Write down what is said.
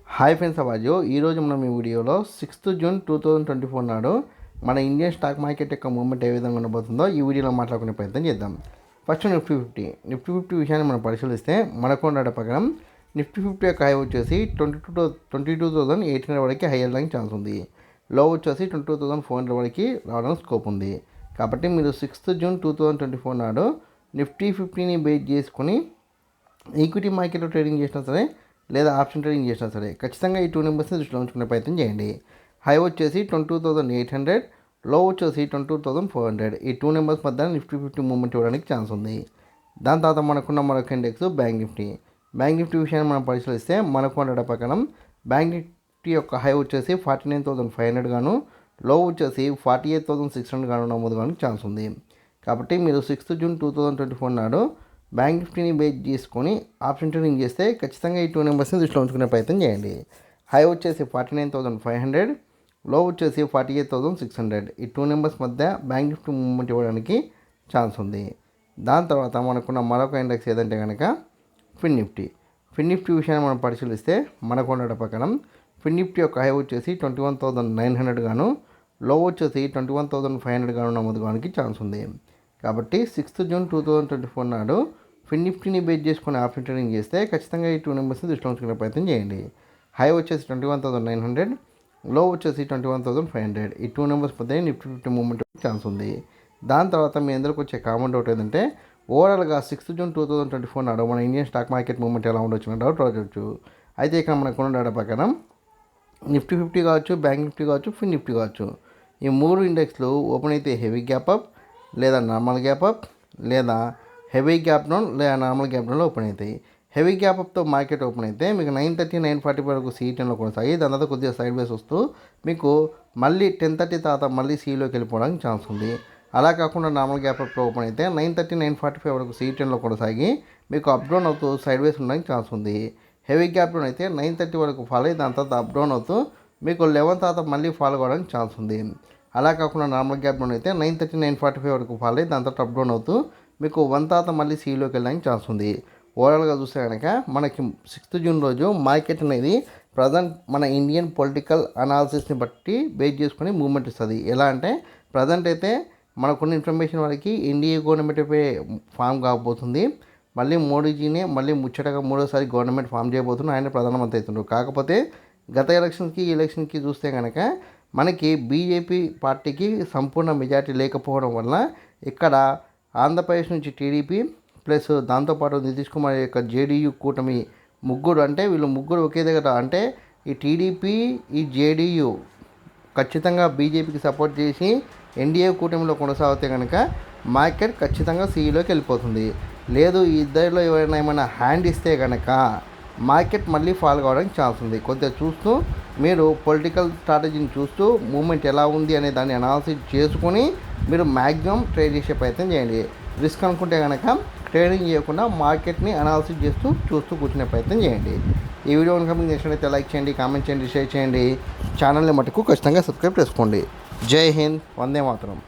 Hi friends, అవాజు ఈరోజు మనం ఈ వీడియోలో 6th జూన్ 2024 నాడు మన ఇండియన్ స్టాక్ మార్కెట్ యొక్క మూవ్మెంట్ ఏ విధంగా ఉండబోతుందో ఈ వీడియోలో మాట్లాడుకునే ప్రయత్నం చేద్దాం. ఫస్ట్ నిఫ్టీ విషయాన్ని మనం పరిశీలిస్తే మనకు ఉన్న ప్రకారం నిఫ్టీ 50 యొక్క హై వచ్చేసి 22,800 వరకు హై వెళ్ళడానికి ఛాన్స్ ఉంది. లో వచ్చేసి 22,400 వరకు రావడానికి స్కోప్ ఉంది. కాబట్టి మీరు 6th జూన్ 2024 నాడు నిఫ్టీ 50ని బేస్ చేసుకొని ఈక్విటీ మార్కెట్లో ట్రేడింగ్ చేసినా సరే లేదా ఆప్షన్ ట్రేడింగ్ చేసినా సరే ఖచ్చితంగా ఈ 2 నెంబర్స్ని దృష్టిలో ఉంచుకునే ప్రయత్నం చేయండి. హై వచ్చేసి 22,800, లో వచ్చేసి 22,400. ఈ 2 నెంబర్స్ మధ్య నిఫ్టీ 50 మూవ్మెంట్ ఇవ్వడానికి ఛాన్స్ ఉంది. దాని తర్వాత మనకున్న మరొక ఇండెక్స్ బ్యాంక్ నిఫ్టీ విషయాన్ని మనం పరిశీలిస్తే మనకు ఉన్న ప్రకారం బ్యాంక్ నిఫ్టీ యొక్క హై వచ్చేసి 49,500 గాను, లో వచ్చేసి 48,600 గాను నమోదు కావడానికి ఛాన్స్ ఉంది. కాబట్టి మీరు 6th జూన్ 2024 నాడు బ్యాంక్ నిఫ్టీని బేస్ చేసుకొని ఆప్షన్ ట్రేడింగ్ చేస్తే ఖచ్చితంగా ఈ 2 నెంబర్స్ని దృష్టిలో ఉంచుకునే ప్రయత్నం చేయండి. హై వచ్చేసి 49,500, లో వచ్చేసి 48,600. ఈ 2 నెంబర్స్ మధ్య బ్యాంక్ నిఫ్టీ మూవ్మెంట్ ఇవ్వడానికి ఛాన్స్ ఉంది. దాని తర్వాత మనకున్న మరొక ఇండెక్స్ ఏదంటే కనుక ఫిన్ నిఫ్టీ విషయాన్ని మనం పరిశీలిస్తే మనకు ఉన్న ప్రకారం ఫిన్ నిఫ్టీ యొక్క హై వచ్చేసి 21,900 గాను, లో వచ్చేసి 21,500 గాను నమోదు కావడానికి ఛాన్స్ ఉంది. కాబట్టి 6th జూన్ 2024 నాడు ఫిన్ నిఫ్టీని బేస్ చేసుకుని ఆప్షన్ ట్రేడింగ్ చేస్తే ఖచ్చితంగా ఈ 2 నెంబర్స్ని దృష్టిలో ఉంచుకునే ప్రయత్నం చేయండి. హై వచ్చేసి 21,900, లో వచ్చేసి 21,500. ఈ 2 నెంబర్స్ మధ్య నిఫ్టీ 50 మూవ్మెంట్ ఛాన్స్ ఉంది. దాని తర్వాత మీ అందరికి వచ్చే కామన్ డౌట్ ఏంటంటే ఓవరాల్గా 6th జూన్ 2024 నాడు మన ఇండియన్ స్టాక్ మార్కెట్ మూవ్మెంట్ ఎలా ఉండొచ్చు డౌట్ రావచ్చు. అయితే ఇక్కడ మనకు ఉన్న డేటా ప్రకారం నిఫ్టీ 50 కావచ్చు, బ్యాంక్ నిఫ్టీ కావచ్చు, ఫిన్ నిఫ్టీ కావచ్చు, ఈ 3 ఇండెక్స్లు ఓపెన్ అయితే హెవీ గ్యాప్ అప్ లేదా నార్మల్ గ్యాప్ అప్ లేదా హెవీ గ్యాప్ డౌన్ లేదా నార్మల్ గ్యాప్ డౌన్లో ఓపెన్ అవుతాయి. హెవీ గ్యాప్ అప్తో మార్కెట్ ఓపెన్ అయితే మీకు 9:30, 9:40 వరకు C10లో కొనసాగి దాని తర్వాత కొద్దిగా సైడ్ వేస్ వస్తూ మీకు మళ్ళీ 10:30 తర్వాత మళ్ళీ Cలోకి వెళ్ళిపోవడానికి ఛాన్స్ ఉంది. అలా కాకుండా నార్మల్ గ్యాప్ అప్తో ఓపెన్ అయితే 9:30, 9:45 వరకు C10లో కొనసాగి మీకు అప్ డౌన్ అవుతూ సైడ్ వేస్ ఉండడానికి ఛాన్స్ ఉంది. హెవీ గ్యాప్ డౌన్ అయితే 9:30 వరకు ఫాలో అయ్యి దాని తర్వాత అప్ డౌన్ అవుతూ మీకు 11 తర్వాత మళ్ళీ ఫాలో కావడానికి ఛాన్స్ ఉంది. అలా కాకుండా నార్మల్ గ్యాప్ డౌన్ అయితే 9:30, 9:45 వరకు ఫాలో అయ్యి దాని తర్వాత అప్ డౌన్ అవుతూ మీకు 1 తర్వాత మళ్ళీ Cలోకి వెళ్ళడానికి ఛాన్స్ ఉంది. ఓవరాల్గా చూస్తే కనుక మనకి 6th జూన్ రోజు మార్కెట్ అనేది ప్రజెంట్ మన ఇండియన్ పొలిటికల్ అనాలిసిస్ని బట్టి బేస్ చేసుకొని మూవ్మెంట్ ఇస్తుంది. ఎలా అంటే ప్రజెంట్ అయితే మనకున్న ఇన్ఫర్మేషన్ వరకు ఎన్డీఏ గవర్నమెంట్ ఫామ్ కాబోతుంది. మళ్ళీ మోడీజీనే మళ్ళీ ముచ్చటగా 3వ గవర్నమెంట్ ఫామ్ చేయబోతున్నారు. ఆయన ప్రధానమంత్రి అవుతున్నారు. కాకపోతే గత ఎలక్షన్కి చూస్తే కనుక మనకి బీజేపీ పార్టీకి సంపూర్ణ మెజార్టీ లేకపోవడం వల్ల ఇక్కడ ఆంధ్రప్రదేశ్ నుంచి టీడీపీ ప్లస్ దాంతోపాటు నితీష్ కుమార్ యొక్క జేడీయూ కూటమి వీళ్ళు ముగ్గురు ఒకే దగ్గర అంటే ఈ టీడీపీ ఈ జేడీయూ ఖచ్చితంగా బీజేపీకి సపోర్ట్ చేసి ఎన్డీఏ కూటమిలో కొనసాగితే కనుక మార్కెట్ ఖచ్చితంగా Cలోకి వెళ్ళిపోతుంది. లేదు ఈ ఇద్దరిలో ఎవరైనా ఏమైనా హ్యాండ్ ఇస్తే కనుక మార్కెట్ మళ్ళీ ఫాల్ కావడానికి ఛాన్స్ ఉంది. కొద్దిగా చూస్తూ మీరు పొలిటికల్ స్ట్రాటజీని చూస్తూ మూవ్మెంట్ ఎలా ఉంది అనే దాన్ని అనాలిసిస్ చేసుకొని మీరు మ్యాక్సిమం ట్రేడ్ చేసే ప్రయత్నం చేయండి. రిస్క్ అనుకుంటే కనుక ట్రేడింగ్ చేయకుండా మార్కెట్ని అనాలిసిస్ చూస్తూ కూర్చునే ప్రయత్నం చేయండి. ఈ వీడియో కనుక మీకు నచ్చినట్లయితే లైక్ చేయండి, కామెంట్ చేయండి, షేర్ చేయండి. ఛానల్ని మటుకు ఖచ్చితంగా సబ్స్క్రైబ్ చేసుకోండి. జై హింద్, వందే మాతరం.